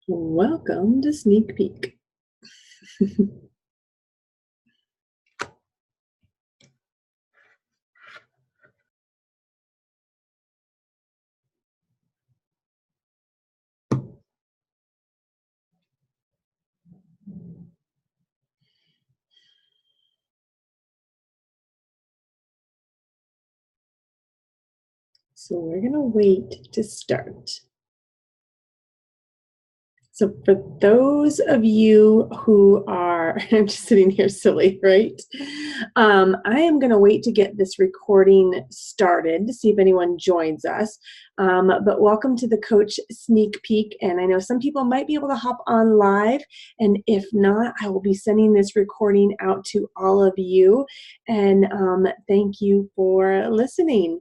Welcome to Sneak Peek. So we're going to wait to start. So for those of you who are, I'm just sitting here silly, right? I am going to wait to get this recording started to see if anyone joins us. But welcome to the Coach Sneak Peek. And I know some people might be able to hop on live. And if not, I will be sending this recording out to all of you. And thank you for listening.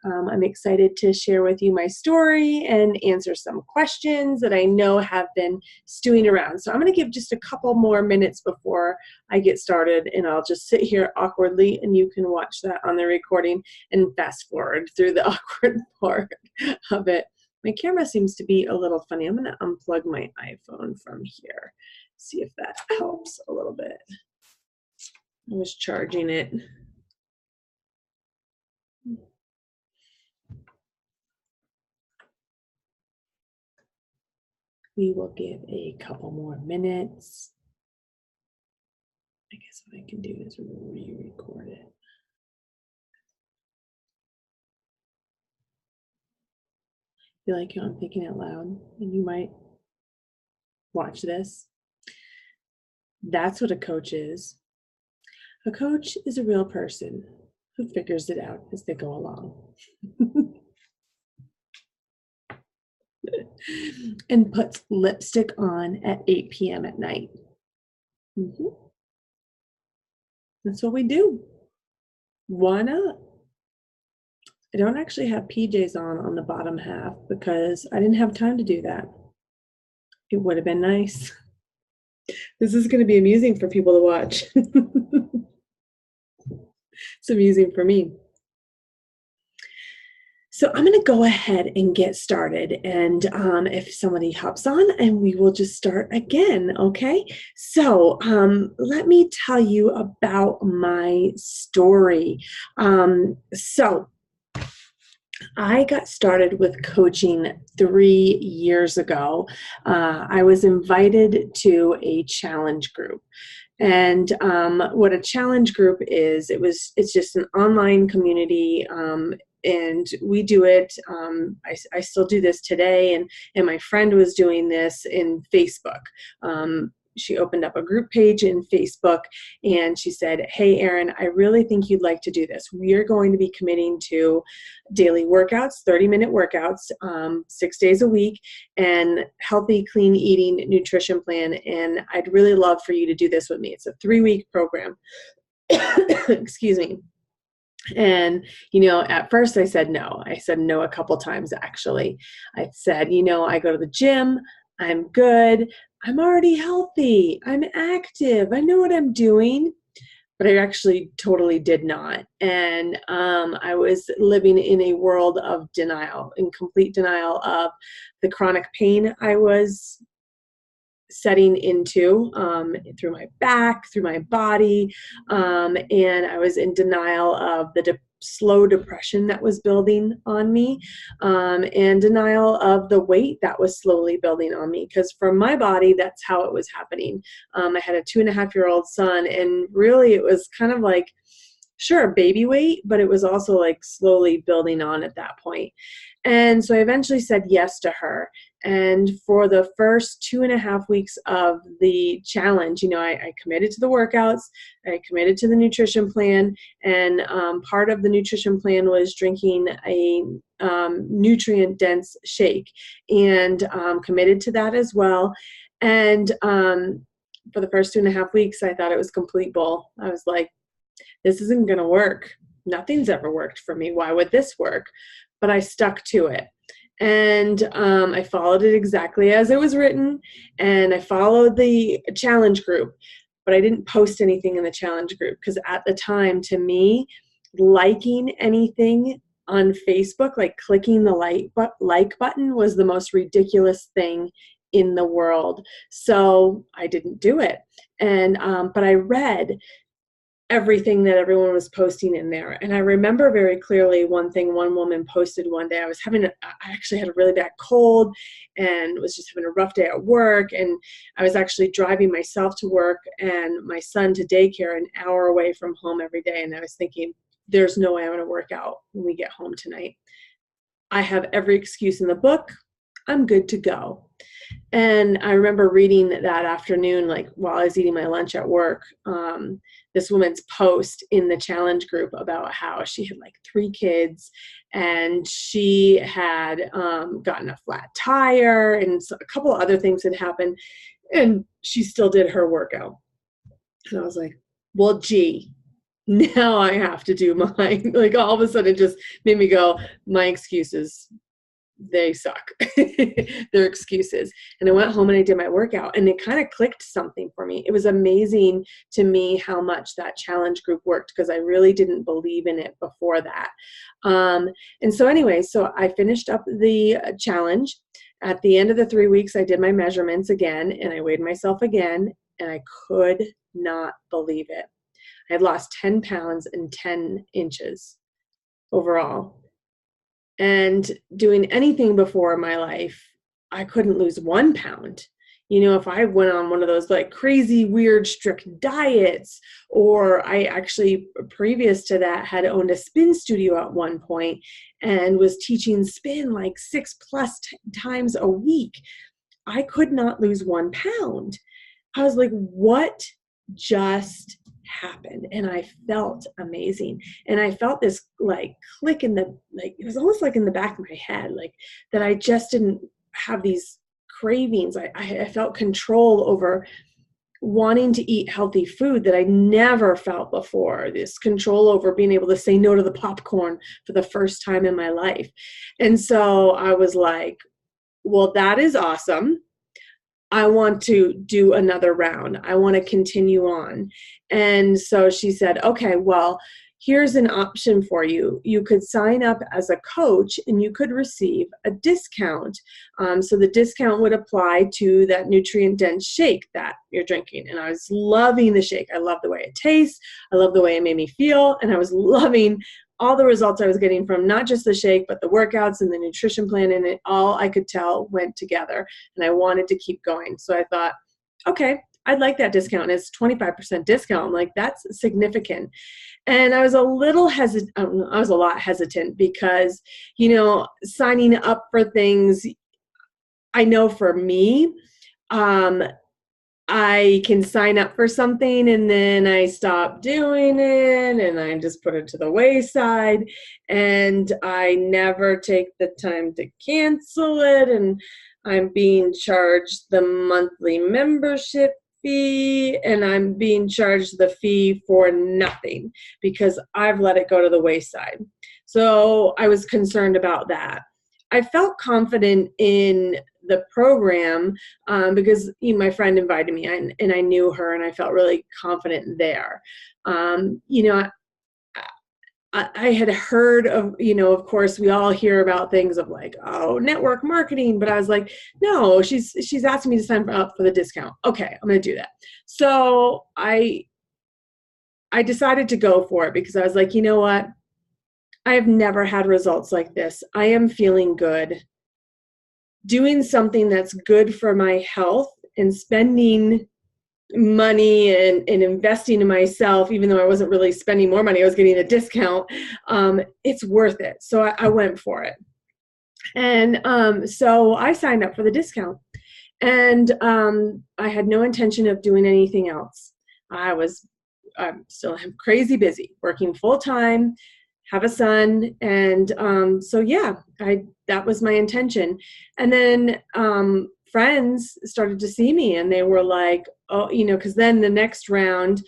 I'm excited to share with you my story and answer some questions that I know have been stewing around. So I'm going to give just a couple more minutes before I get started, and I'll just sit here awkwardly, and you can watch that on the recording and fast forward through the awkward part of it. My camera seems to be a little funny. I'm going to unplug my iPhone from here, see if that helps a little bit. I was charging it. We will give a couple more minutes. I guess what I can do is re-record it. I feel like I'm thinking out loud, and you might watch this. That's what a coach is. A coach is a real person who figures it out as they go along. And puts lipstick on at 8 p.m. at night. That's what we do. Why not? I don't actually have PJs on the bottom half because I didn't have time to do that. It would have been nice. This is going to be amusing for people to watch. It's amusing for me. So I'm going to go ahead and get started, and if somebody hops on, and we will just start again, okay? So let me tell you about my story. So I got started with coaching 3 years ago. I was invited to a challenge group. And what a challenge group is, it's just an online community, and we do it. I still do this today, and my friend was doing this in Facebook. She opened up a group page in Facebook, and she said, "Hey, Erin, I really think you'd like to do this. We are going to be committing to daily workouts, 30-minute workouts, 6 days a week, and healthy, clean eating nutrition plan. And I'd really love for you to do this with me. It's a 3-week program." Excuse me. And, at first I said no. I said no a couple times, actually. I said, I go to the gym. I'm good. I'm already healthy. I'm active. I know what I'm doing. But I actually totally did not. And I was living in a world of denial, in complete denial of the chronic pain I was setting into through my back, through my body, and I was in denial of the slow depression that was building on me, and denial of the weight that was slowly building on me, because for my body, that's how it was happening. I had a 2.5-year-old son, and really it was kind of like, sure, baby weight, but it was also like slowly building on at that point. And so I eventually said yes to her. And for the first 2.5 weeks of the challenge, I committed to the workouts, I committed to the nutrition plan, and part of the nutrition plan was drinking a nutrient-dense shake, and committed to that as well. And for the first 2.5 weeks, I thought it was complete bull. I was like, this isn't going to work. Nothing's ever worked for me. Why would this work? But I stuck to it. And I followed it exactly as it was written, and I followed the challenge group, but I didn't post anything in the challenge group, because at the time, to me, liking anything on Facebook, like clicking the like button, was the most ridiculous thing in the world. So I didn't do it. And, but I read everything that everyone was posting in there. And I remember very clearly one thing one woman posted one day. I actually had a really bad cold and was just having a rough day at work. And I was actually driving myself to work and my son to daycare an hour away from home every day. And I was thinking, there's no way I'm going to work out when we get home tonight. I have every excuse in the book. I'm good to go. And I remember reading that afternoon, like while I was eating my lunch at work, this woman's post in the challenge group about how she had like 3 kids and she had gotten a flat tire and a couple other things had happened and she still did her workout. And I was like, well, gee, now I have to do mine. Like all of a sudden it just made me go, my excuses, they suck. They're excuses. And I went home and I did my workout and it kind of clicked something for me. It was amazing to me how much that challenge group worked because I really didn't believe in it before that. And so anyway, so I finished up the challenge. At the end of the 3 weeks, I did my measurements again and I weighed myself again and I could not believe it. I had lost 10 pounds and 10 inches overall. And doing anything before in my life, I couldn't lose 1 pound. You know, if I went on one of those like crazy, weird, strict diets, or I actually, previous to that, had owned a spin studio at one point and was teaching spin like 6+ times a week, I could not lose 1 pound. I was like, what just happened? And I felt amazing. And I felt this like click in the, like, it was almost like in the back of my head, like that I just didn't have these cravings. I felt control over wanting to eat healthy food that I never felt before, this control over being able to say no to the popcorn for the first time in my life. And so I was like, well, that is awesome. I want to do another round. I want to continue on. And so she said, okay, well, here's an option for you. You could sign up as a coach and you could receive a discount. So the discount would apply to that nutrient-dense shake that you're drinking. And I was loving the shake. I love the way it tastes. I love the way it made me feel. And I was loving all the results I was getting from not just the shake, but the workouts and the nutrition plan, and it all I could tell went together. And I wanted to keep going. So I thought, okay, I'd like that discount. And it's 25% discount. I'm like, that's significant. And I was a little hesitant. I was a lot hesitant because, you know, signing up for things, I know for me, I can sign up for something and then I stop doing it and I just put it to the wayside and I never take the time to cancel it, and I'm being charged the monthly membership fee and I'm being charged the fee for nothing because I've let it go to the wayside. So I was concerned about that. I felt confident in the program because my friend invited me and I knew her and I felt really confident there. You know, I had heard of, you know, of course we all hear about things of like, oh, network marketing, but I was like, no, she's asking me to sign up for the discount. Okay, I'm going to do that. So I decided to go for it because I was like, you know what? I have never had results like this. I am feeling good. Doing something that's good for my health and spending money and investing in myself, even though I wasn't really spending more money, I was getting a discount. It's worth it. So I went for it. And so I signed up for the discount. And I had no intention of doing anything else. I'm still crazy busy, working full time, have a son. And so, yeah, that was my intention. And then friends started to see me and they were like, oh, you know, because then the next round,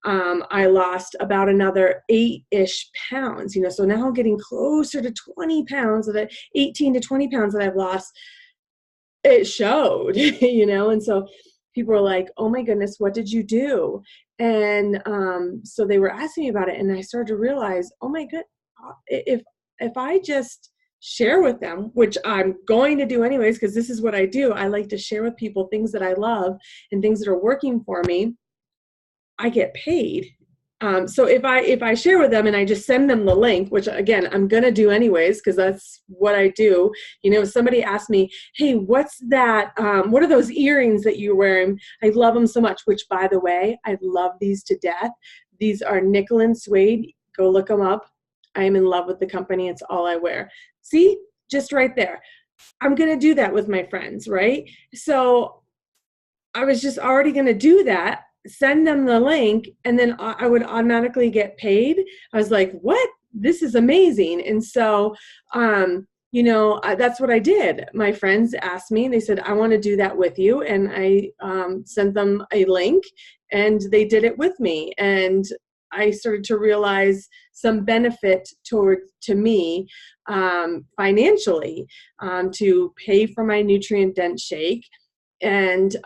I lost about another 8-ish pounds, you know, so now I'm getting closer to 20 pounds of it, 18 to 20 pounds that I've lost. It showed, you know, and so people were like, oh my goodness, what did you do? And so they were asking me about it and I started to realize, oh my God, if I just share with them, which I'm going to do anyways, because this is what I do. I like to share with people things that I love and things that are working for me. I get paid. So if I share with them and I just send them the link, which again, I'm going to do anyways, because that's what I do. You know, if somebody asks me, hey, what's that? What are those earrings that you're wearing? I love them so much, which by the way, I love these to death. These are nickel and suede. Go look them up. I am in love with the company. It's all I wear. See, just right there. I'm going to do that with my friends, right? So I was just already going to do that, send them the link, and then I would automatically get paid. I was like, what? This is amazing. And so, that's what I did. My friends asked me, they said, I want to do that with you. And I sent them a link and they did it with me. And I started to realize some benefit to me financially to pay for my nutrient dense shake, and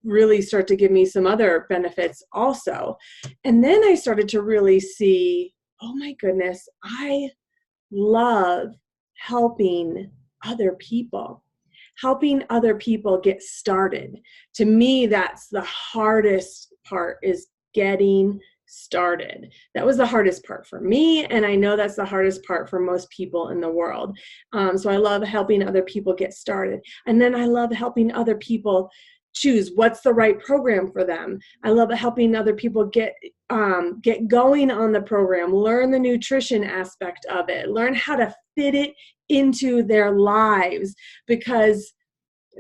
really start to give me some other benefits also. And then I started to really see, oh my goodness, I love helping other people. Helping other people get started. To me, that's the hardest part, is getting started. That was the hardest part for me, and I know that's the hardest part for most people in the world. So I love helping other people get started. And then I love helping other people choose what's the right program for them. I love helping other people get going on the program, learn the nutrition aspect of it, learn how to fit it into their lives, because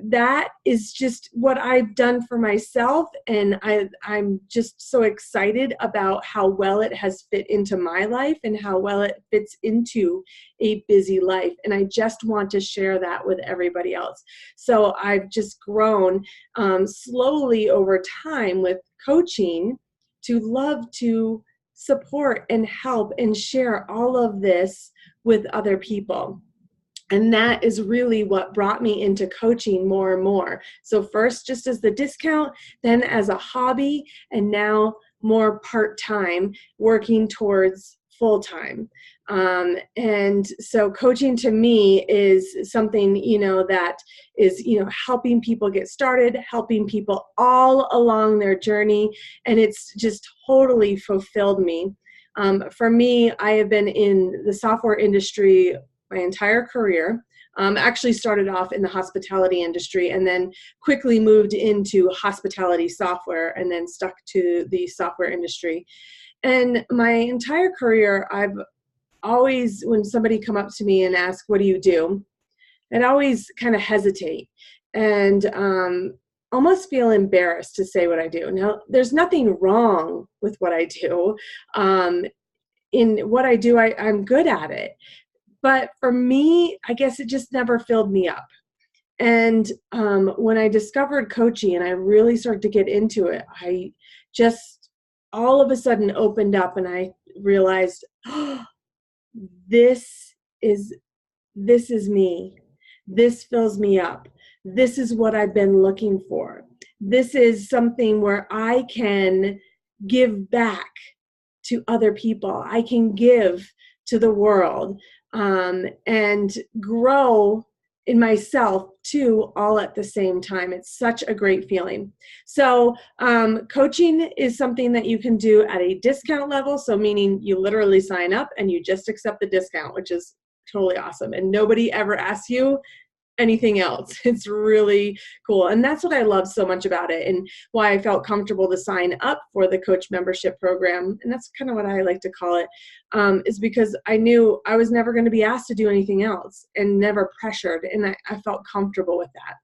that is just what I've done for myself. And I'm just so excited about how well it has fit into my life and how well it fits into a busy life. And I just want to share that with everybody else. So I've just grown slowly over time with coaching to love to support and help and share all of this with other people. And that is really what brought me into coaching more and more. So first, just as the discount, then as a hobby, and now more part-time, working towards full-time. And so coaching to me is something, that is, helping people get started, helping people all along their journey. And it's just totally fulfilled me. For me, I have been in the software industry my entire career. Actually started off in the hospitality industry and then quickly moved into hospitality software and then stuck to the software industry. And my entire career, I've always, when somebody come up to me and ask, what do you do? I'd always kind of hesitate and almost feel embarrassed to say what I do. Now, there's nothing wrong with what I do. In what I do, I'm good at it. But for me, I guess it just never filled me up. And when I discovered coaching and I really started to get into it, I just all of a sudden opened up and I realized, oh, this is me. This fills me up. This is what I've been looking for. This is something where I can give back to other people. I can give to the world. And grow in myself too, all at the same time. It's such a great feeling. So coaching is something that you can do at a discount level. So meaning you literally sign up and you just accept the discount, which is totally awesome. And nobody ever asks you anything else. It's really cool. And that's what I love so much about it and why I felt comfortable to sign up for the coach membership program. And that's kind of what I like to call it, is because I knew I was never going to be asked to do anything else and never pressured. And I felt comfortable with that.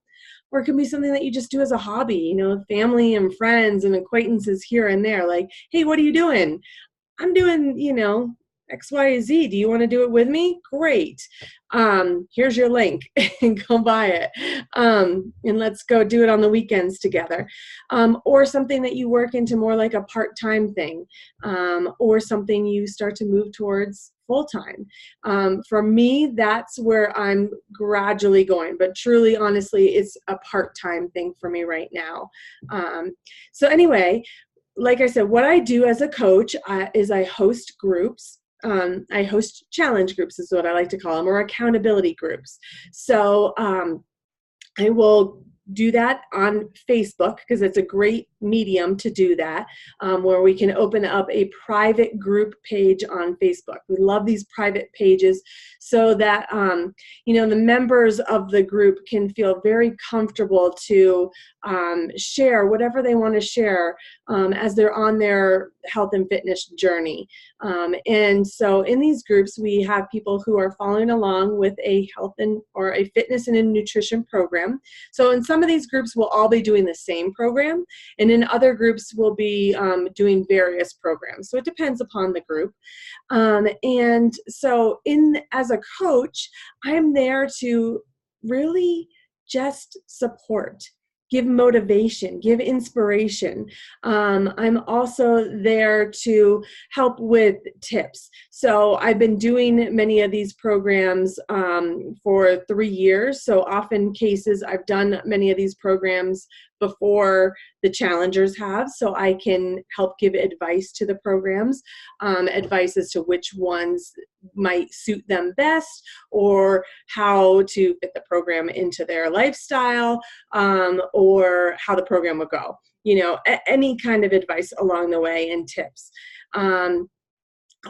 Or it can be something that you just do as a hobby, family and friends and acquaintances here and there. Like, hey, what are you doing? I'm doing, X, Y, Z. Do you want to do it with me? Great. Here's your link and go buy it. And let's go do it on the weekends together. Or something that you work into more like a part-time thing, or something you start to move towards full-time. For me, that's where I'm gradually going, but truly, honestly, it's a part-time thing for me right now. So anyway, like I said, what I do as a coach is I host groups. I host challenge groups is what I like to call them, or accountability groups. So I will do that on Facebook because it's a great medium to do that, where we can open up a private group page on Facebook. We love these private pages so that, the members of the group can feel very comfortable to share whatever they want to share as they're on their health and fitness journey. And so in these groups, we have people who are following along with a health or a fitness and a nutrition program. So in some of these groups, we'll all be doing the same program, and in other groups, we'll be doing various programs. So it depends upon the group. And so as a coach, I'm there to really just support, give motivation, give inspiration. I'm also there to help with tips. So I've been doing many of these programs for 3 years. So often cases, I've done many of these programs before the challengers have, so I can help give advice to the programs, advice as to which ones might suit them best, or how to fit the program into their lifestyle, or how the program would go. Any kind of advice along the way and tips.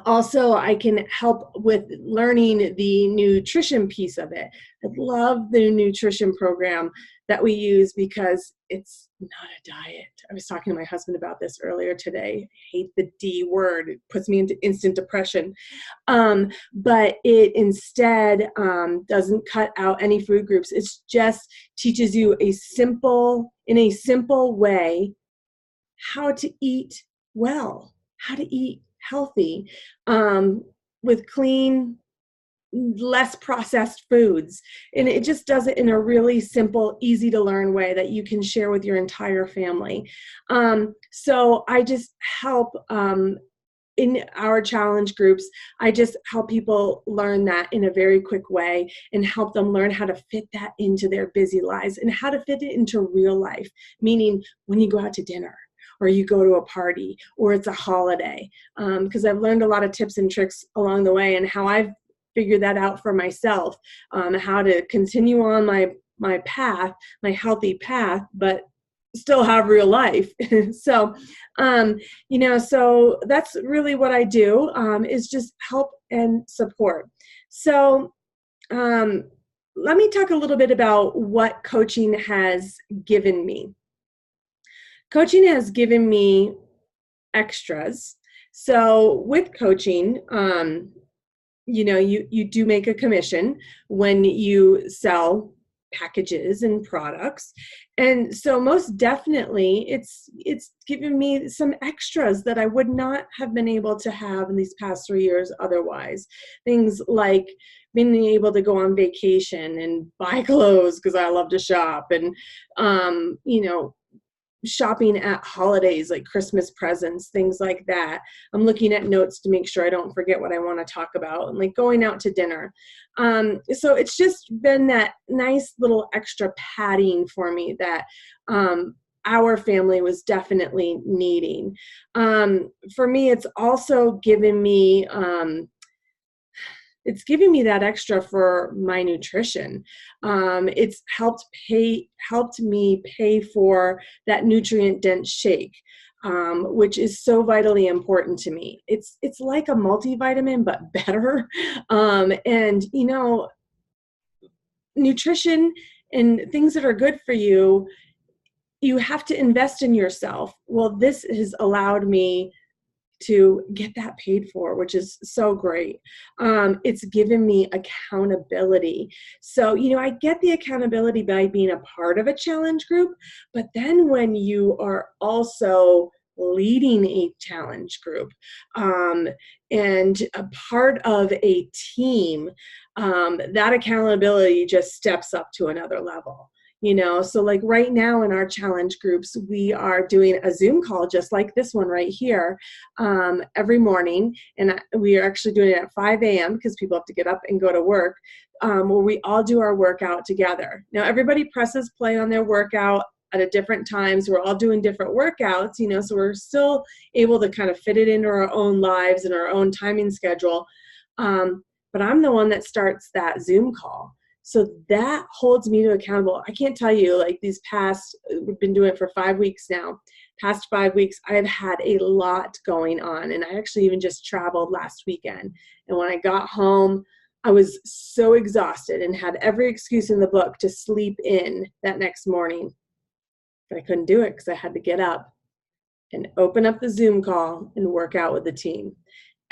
Also, I can help with learning the nutrition piece of it. I love the nutrition program that we use because it's not a diet. I was talking to my husband about this earlier today. I hate the D word. It puts me into instant depression. But it instead doesn't cut out any food groups. It just teaches you in a simple way how to eat well, how to eat healthy, with clean, less processed foods. And it just does it in a really simple, easy to learn way that you can share with your entire family. So I just help in our challenge groups, I just help people learn that in a very quick way and help them learn how to fit that into their busy lives and how to fit it into real life, meaning when you go out to dinner, or you go to a party, or it's a holiday. Because I've learned a lot of tips and tricks along the way and how I've figured that out for myself, how to continue on my path, my healthy path, but still have real life. So, so that's really what I do, is just help and support. So let me talk a little bit about what coaching has given me. Coaching has given me extras. So with coaching, you do make a commission when you sell packages and products. And so most definitely it's given me some extras that I would not have been able to have in these past 3 years otherwise. Things like being able to go on vacation and buy clothes because I love to shop, and shopping at holidays like Christmas presents, things like that. I'm looking at notes to make sure I don't forget what I want to talk about, and like going out to dinner. So it's just been that nice little extra padding for me that our family was definitely needing. For me, it's also given me that extra for my nutrition. It's helped me pay for that nutrient-dense shake, which is so vitally important to me. It's like a multivitamin, but better. And nutrition and things that are good for you, you have to invest in yourself. Well, this has allowed me to get that paid for, which is so great. It's given me accountability. So, I get the accountability by being a part of a challenge group, but then when you are also leading a challenge group, and a part of a team, that accountability just steps up to another level. So like right now in our challenge groups, we are doing a Zoom call just like this one right here, every morning. And we are actually doing it at 5 a.m. because people have to get up and go to work, where we all do our workout together. Now everybody presses play on their workout at a different times. We're all doing different workouts, so we're still able to kind of fit it into our own lives and our own timing schedule. But I'm the one that starts that Zoom call. So that holds me to accountable. I can't tell you, like we've been doing it for 5 weeks now. Past 5 weeks, I've had a lot going on. And I actually even just traveled last weekend. And when I got home, I was so exhausted and had every excuse in the book to sleep in that next morning. But I couldn't do it because I had to get up and open up the Zoom call and work out with the team.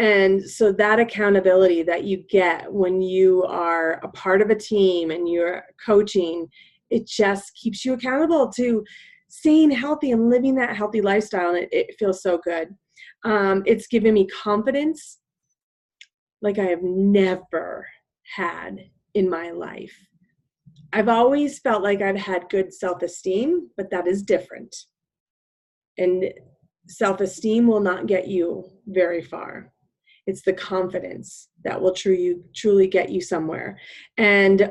And so that accountability that you get when you are a part of a team and you're coaching, it just keeps you accountable to staying healthy and living that healthy lifestyle. And it feels so good. It's given me confidence like I have never had in my life. I've always felt like I've had good self-esteem, but that is different. And self-esteem will not get you very far. It's the confidence that will truly get you somewhere. And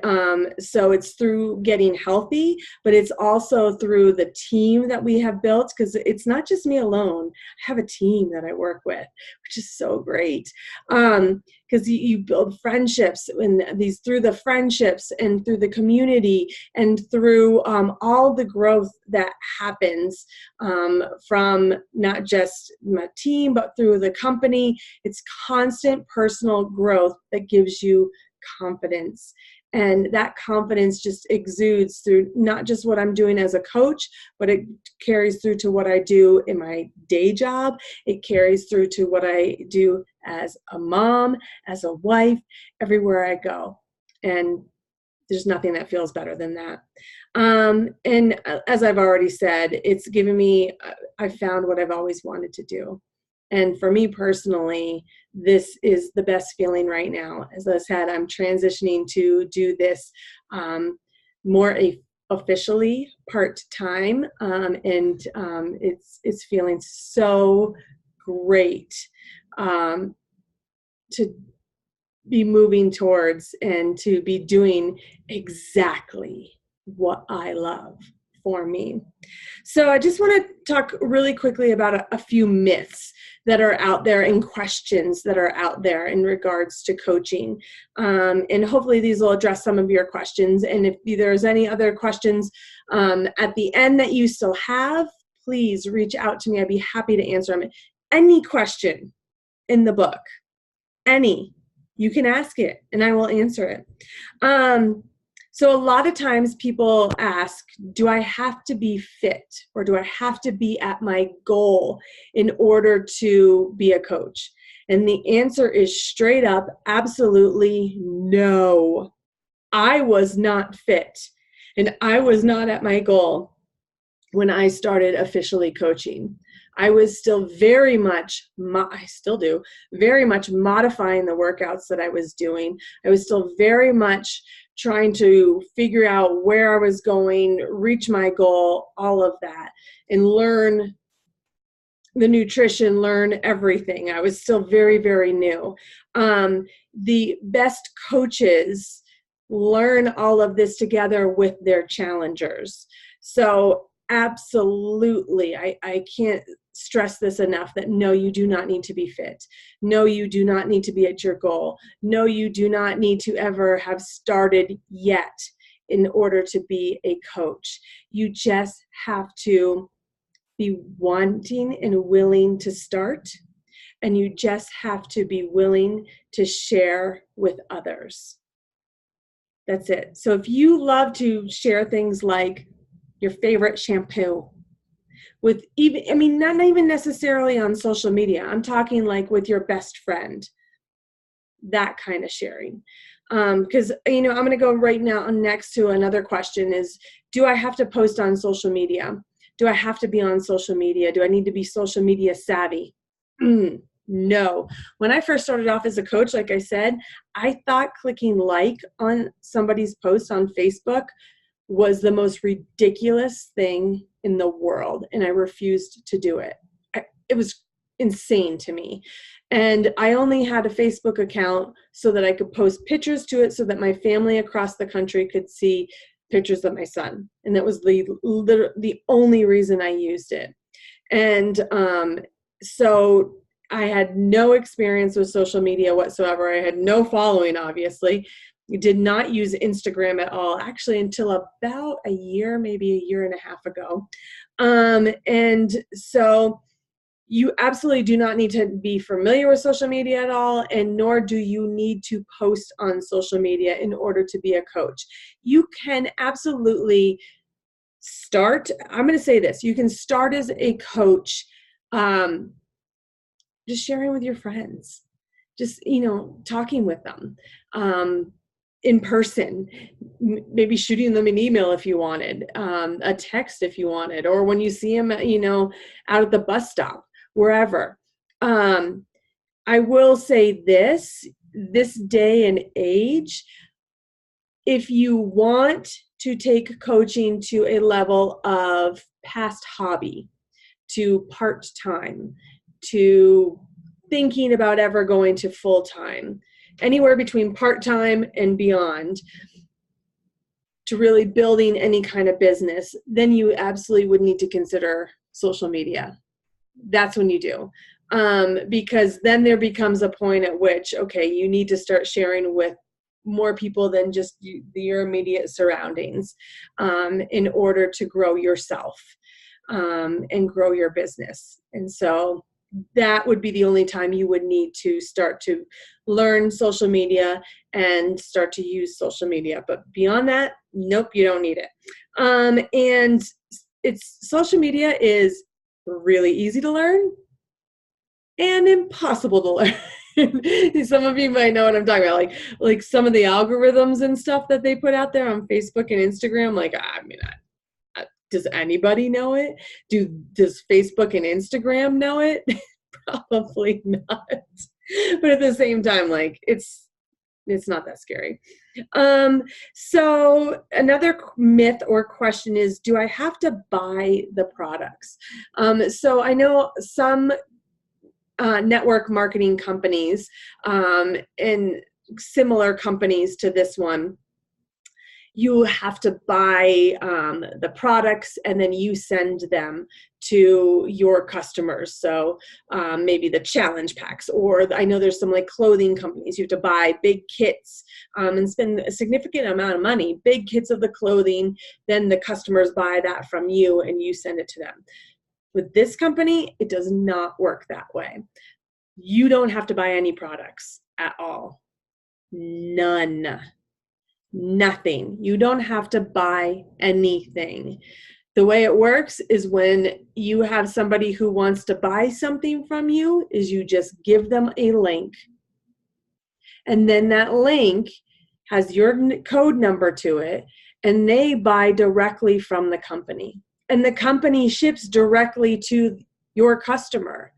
so it's through getting healthy, but it's also through the team that we have built, because it's not just me alone. I have a team that I work with, which is so great. Because you build friendships, and through the friendships and through the community and through all the growth that happens from not just my team, but through the company. It's constant personal growth that gives you confidence. And that confidence just exudes through not just what I'm doing as a coach, but it carries through to what I do in my day job. It carries through to what I do as a mom, as a wife, everywhere I go. And there's nothing that feels better than that. And as I've already said, it's given me, I found what I've always wanted to do. And for me personally, this is the best feeling right now. As I said, I'm transitioning to do this more officially part-time, and it's feeling so great to be moving towards and to be doing exactly what I love for me. So I just want to talk really quickly about a few myths that are out there and questions that are out there in regards to coaching. And hopefully these will address some of your questions. And if there's any other questions at the end that you still have, please reach out to me. I'd be happy to answer them. Any question in the book, you can ask it and I will answer it. So a lot of times people ask, do I have to be fit, or do I have to be at my goal in order to be a coach? And the answer is straight up, absolutely no. I was not fit and I was not at my goal when I started officially coaching. I was still very much, I still do, very much modifying the workouts that I was doing. I was still very much trying to figure out where I was going, reach my goal, all of that, and learn the nutrition, learn everything. I was still very, very new. The best coaches learn all of this together with their challengers. So absolutely, I can't stress this enough that no, you do not need to be fit. No, you do not need to be at your goal. No, you do not need to ever have started yet in order to be a coach. You just have to be wanting and willing to start, and you just have to be willing to share with others. That's it. So if you love to share things like your favorite shampoo, with even, I mean, not even necessarily on social media. I'm talking like with your best friend, that kind of sharing. Because, I'm going to go right now next to another question is, do I have to post on social media? Do I have to be on social media? Do I need to be social media savvy? No. When I first started off as a coach, like I said, I thought clicking like on somebody's post on Facebook was the most ridiculous thing in the world, and I refused to do it. It was insane to me. And I only had a Facebook account so that I could post pictures to it so that my family across the country could see pictures of my son. And that was the only reason I used it. And so I had no experience with social media whatsoever. I had no following, obviously. I did not use Instagram at all, actually, until about a year, maybe a year and a half ago. And so you absolutely do not need to be familiar with social media at all, and nor do you need to post on social media in order to be a coach. You can absolutely start. I'm going to say this. You can start as a coach, just sharing with your friends, just, talking with them in person, maybe shooting them an email if you wanted, a text if you wanted, or when you see them, out at the bus stop, wherever. I will say this day and age, if you want to take coaching to a level of past hobby, to part-time, to thinking about ever going to full-time, anywhere between part-time and beyond, to really building any kind of business, then you absolutely would need to consider social media. That's when you do. Because then there becomes a point at which, okay, you need to start sharing with more people than just your immediate surroundings in order to grow yourself and grow your business. And so that would be the only time you would need to start to learn social media and start to use social media. But beyond that, nope, you don't need it. And social media is really easy to learn and impossible to learn. Some of you might know what I'm talking about, like some of the algorithms and stuff that they put out there on Facebook and Instagram. Does anybody know it? Does Facebook and Instagram know it? Probably not. But at the same time, it's not that scary. So another myth or question is, do I have to buy the products? So I know some network marketing companies and similar companies to this one, you have to buy the products and then you send them to your customers. So maybe the challenge packs, or I know there's some clothing companies, you have to buy big kits and spend a significant amount of money, big kits of the clothing, then the customers buy that from you and you send it to them. With this company, it does not work that way. You don't have to buy any products at all. None. Nothing. You don't have to buy anything. The way it works is when you have somebody who wants to buy something from you, is you just give them a link. And then that link has your code number to it, and they buy directly from the company. And the company ships directly to your customer.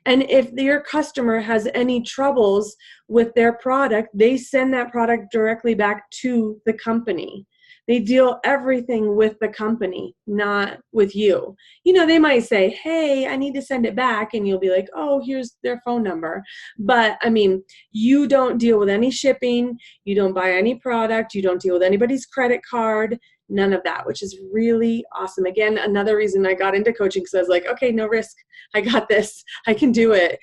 And if your customer has any troubles with their product, they send that product directly back to the company. They deal everything with the company, not with you. They might say, hey, I need to send it back. And you'll be like, oh, here's their phone number. But you don't deal with any shipping. You don't buy any product. You don't deal with anybody's credit card. None of that, which is really awesome. Again, another reason I got into coaching, because I was like, okay, no risk. I got this. I can do it.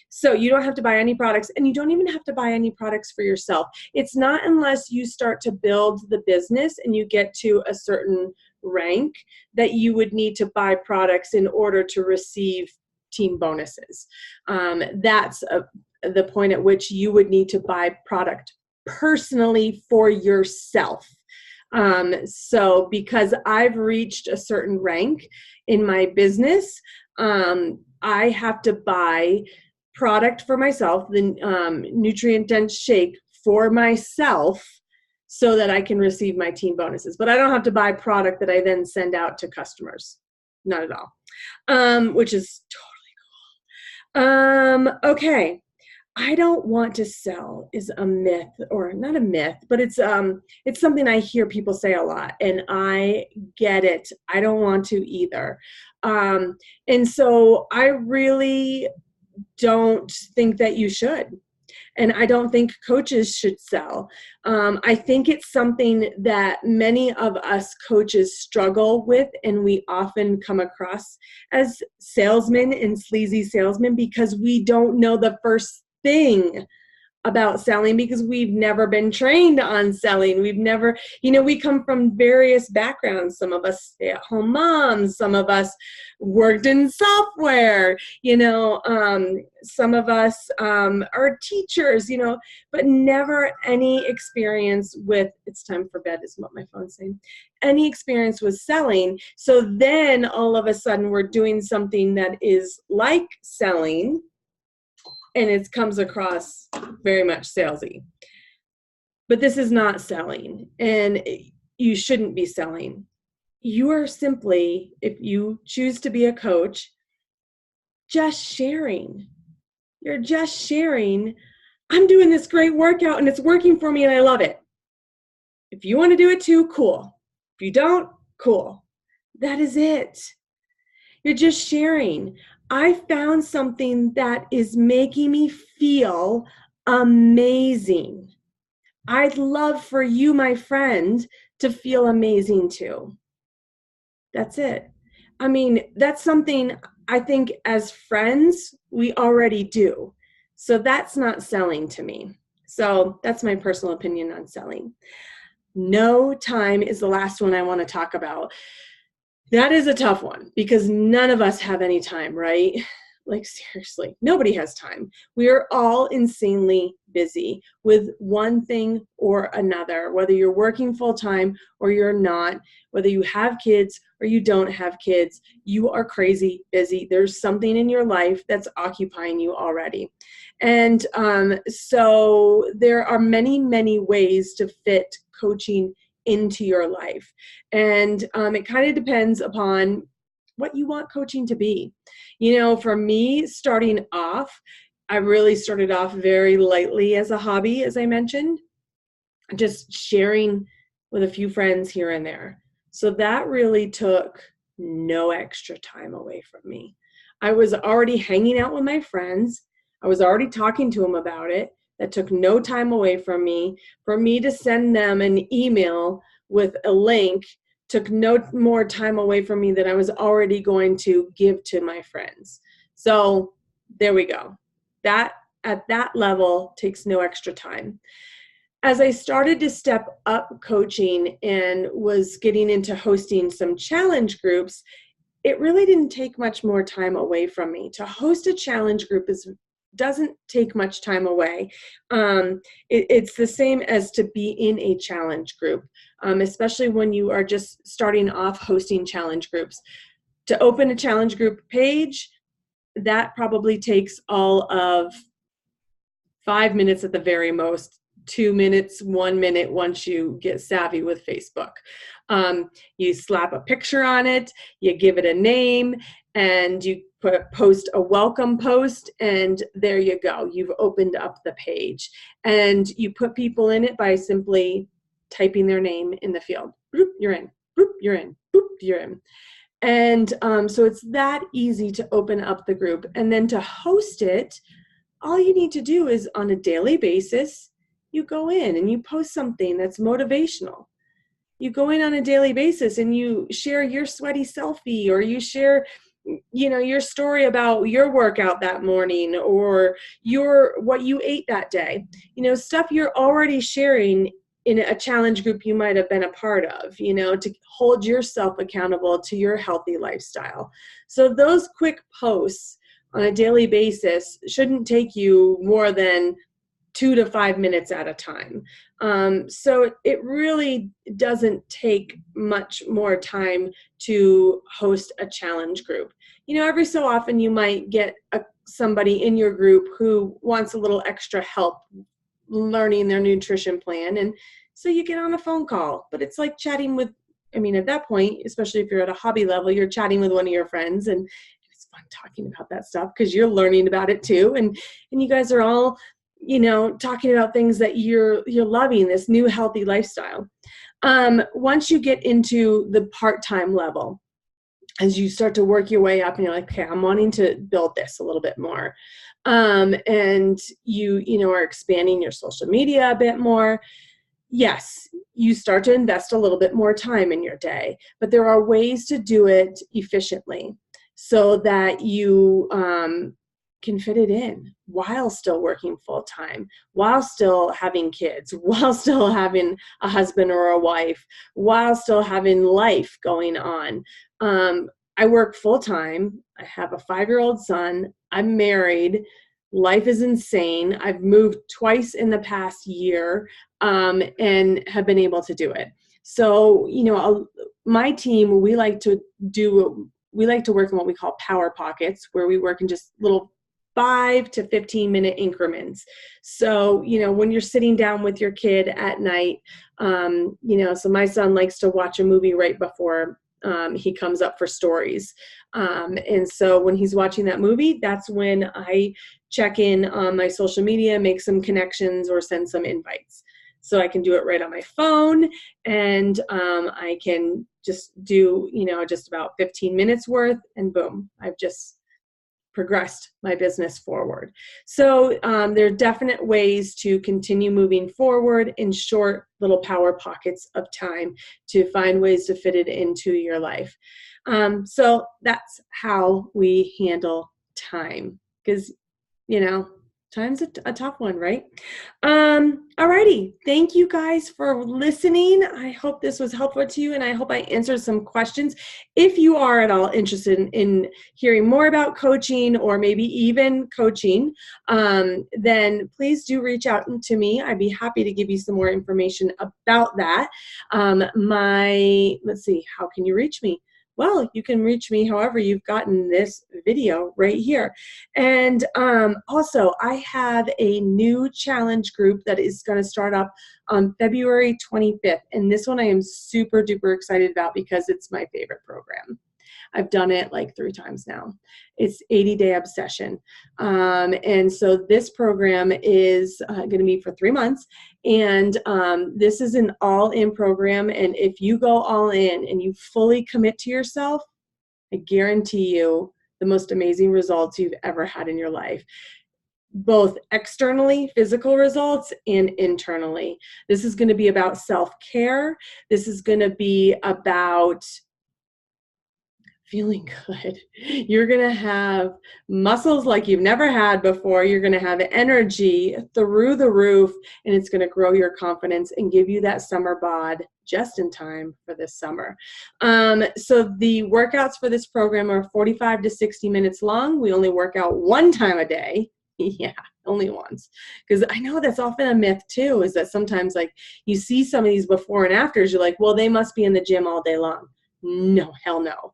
So you don't have to buy any products, and you don't even have to buy any products for yourself. It's not unless you start to build the business and you get to a certain rank that you would need to buy products in order to receive team bonuses. That's the point at which you would need to buy product personally for yourself. So because I've reached a certain rank in my business, I have to buy product for myself, the nutrient-dense shake for myself, so that I can receive my team bonuses. But I don't have to buy product that I then send out to customers. Not at all, which is totally cool. Okay. I don't want to sell is a myth, or not a myth, but it's something I hear people say a lot, and I get it. I don't want to either. And so I really don't think that you should. And I don't think coaches should sell. I think it's something that many of us coaches struggle with, and we often come across as salesmen and sleazy salesmen because we don't know the first thing about selling, because we've never been trained on selling. We've never, we come from various backgrounds. Some of us stay-at-home moms, some of us worked in software, some of us are teachers, but never any experience with, it's time for bed is what my phone's saying, any experience with selling. So then all of a sudden we're doing something that is like selling, and it comes across very much salesy. But this is not selling, and you shouldn't be selling. You are simply, if you choose to be a coach, just sharing. You're just sharing, I'm doing this great workout and it's working for me and I love it. If you want to do it too, cool. If you don't, cool. That is it. You're just sharing. I found something that is making me feel amazing. I'd love for you, my friend, to feel amazing too. That's it. I mean, that's something I think as friends, we already do. So that's not selling to me. So that's my personal opinion on selling. No time is the last one I want to talk about. That is a tough one because none of us have any time, right? Like seriously, nobody has time. We are all insanely busy with one thing or another, whether you're working full time or you're not, whether you have kids or you don't have kids, you are crazy busy. There's something in your life that's occupying you already. And so there are many, many ways to fit coaching into your life. And it kind of depends upon what you want coaching to be. For me, starting off, I really started off very lightly as a hobby, as I mentioned, just sharing with a few friends here and there. So that really took no extra time away from me. I was already hanging out with my friends. I was already talking to them about it. That took no time away from me. For me to send them an email with a link took no more time away from me than I was already going to give to my friends. So there we go. That at that level takes no extra time. As I started to step up coaching and was getting into hosting some challenge groups, it really didn't take much more time away from me. To host a challenge group doesn't take much time away. It's the same as to be in a challenge group, especially when you are just starting off hosting challenge groups. To open a challenge group page, that probably takes all of 5 minutes at the very most, 2 minutes, 1 minute once you get savvy with Facebook. You slap a picture on it, you give it a name, and you post a welcome post, and there you go. You've opened up the page. And you put people in it by simply typing their name in the field. Boop, you're in. Boop, you're in. Boop, you're in. And so it's that easy to open up the group. And then to host it, all you need to do is on a daily basis, you go in and you post something that's motivational. You go in on a daily basis and you share your sweaty selfie, or you share, your story about your workout that morning, or what you ate that day. Stuff you're already sharing in a challenge group you might have been a part of, to hold yourself accountable to your healthy lifestyle. So those quick posts on a daily basis shouldn't take you more than 2 to 5 minutes at a time. So it really doesn't take much more time to host a challenge group. Every so often you might get somebody in your group who wants a little extra help learning their nutrition plan. And so you get on a phone call, but it's like chatting with, at that point, especially if you're at a hobby level, you're chatting with one of your friends, and it's fun talking about that stuff because you're learning about it too. And you guys are all, talking about things that you're loving, this new healthy lifestyle. Once you get into the part-time level, as you start to work your way up and you're like, okay, I'm wanting to build this a little bit more. and you are expanding your social media a bit more, yes, you start to invest a little bit more time in your day, but there are ways to do it efficiently so that you can fit it in while still working full time, while still having kids, while still having a husband or a wife, while still having life going on. I work full time. I have a 5-year-old son. I'm married. Life is insane. I've moved twice in the past year, and have been able to do it. So, my team, we like to work in what we call power pockets, where we work in just little 5 to 15 minute increments. So, when you're sitting down with your kid at night, so my son likes to watch a movie right before he comes up for stories. And so when he's watching that movie, that's when I check in on my social media, make some connections, or send some invites. So I can do it right on my phone, and I can just do, just about 15 minutes worth, and boom, I've just progressed my business forward. So there are definite ways to continue moving forward in short little power pockets of time to find ways to fit it into your life. So that's how we handle time, because time's a tough one, right? Alrighty. Thank you guys for listening. I hope this was helpful to you, and I hope I answered some questions. If you are at all interested in hearing more about coaching, or maybe even coaching, then please do reach out to me. I'd be happy to give you some more information about that. Let's see, how can you reach me? Well, you can reach me however you've gotten this video right here. And also, I have a new challenge group that is going to start up on February 25th. And this one I am super duper excited about because it's my favorite program. I've done it like 3 times now. It's 80-day obsession. And so this program is going to be for 3 months. And this is an all-in program. And if you go all in and you fully commit to yourself, I guarantee you the most amazing results you've ever had in your life, both externally, physical results, and internally. This is going to be about self-care. This is going to be about feeling good. You're going to have muscles like you've never had before. You're going to have energy through the roof, and it's going to grow your confidence and give you that summer bod just in time for this summer. So the workouts for this program are 45 to 60 minutes long. We only work out 1 time a day. Yeah, only once. Because I know that's often a myth too, is that sometimes like you see some of these before and afters, you're like, well, they must be in the gym all day long. No, hell no.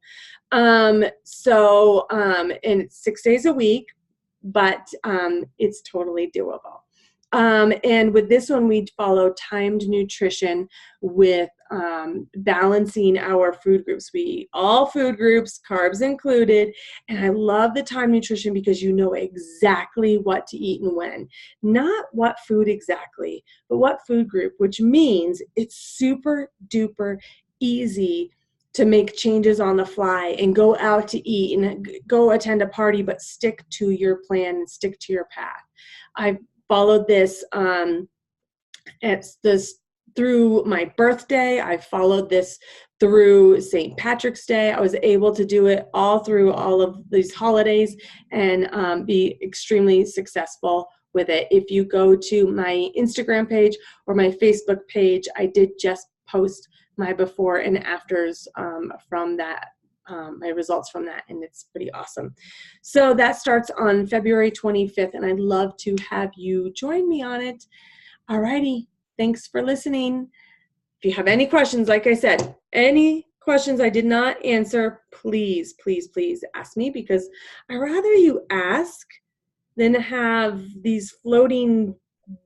And it's 6 days a week, but it's totally doable. And with this one, we follow timed nutrition with balancing our food groups. We eat all food groups, carbs included. And I love the timed nutrition because you know exactly what to eat and when. Not what food exactly, but what food group, which means it's super duper easy to make changes on the fly and go out to eat and go attend a party, but stick to your plan and stick to your path. I've followed this through my birthday. I followed this through St. Patrick's Day. I was able to do it all through all of these holidays and be extremely successful with it. If you go to my Instagram page or my Facebook page, I did just post my before and afters from that, my results from that, and it's pretty awesome. So that starts on February 25th, and I'd love to have you join me on it. Alrighty, thanks for listening. If you have any questions, like I said, any questions I did not answer, please, please, please ask me, because I'd rather you ask than have these floating,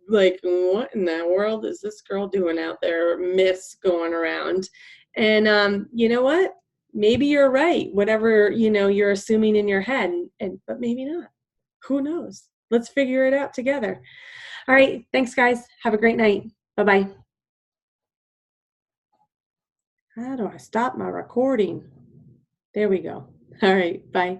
like, what in the world is this girl doing out there, myths going around. And you know what? Maybe you're right, whatever, you're assuming in your head, but maybe not. Who knows? Let's figure it out together. All right. Thanks, guys. Have a great night. Bye-bye. How do I stop my recording? There we go. All right. Bye.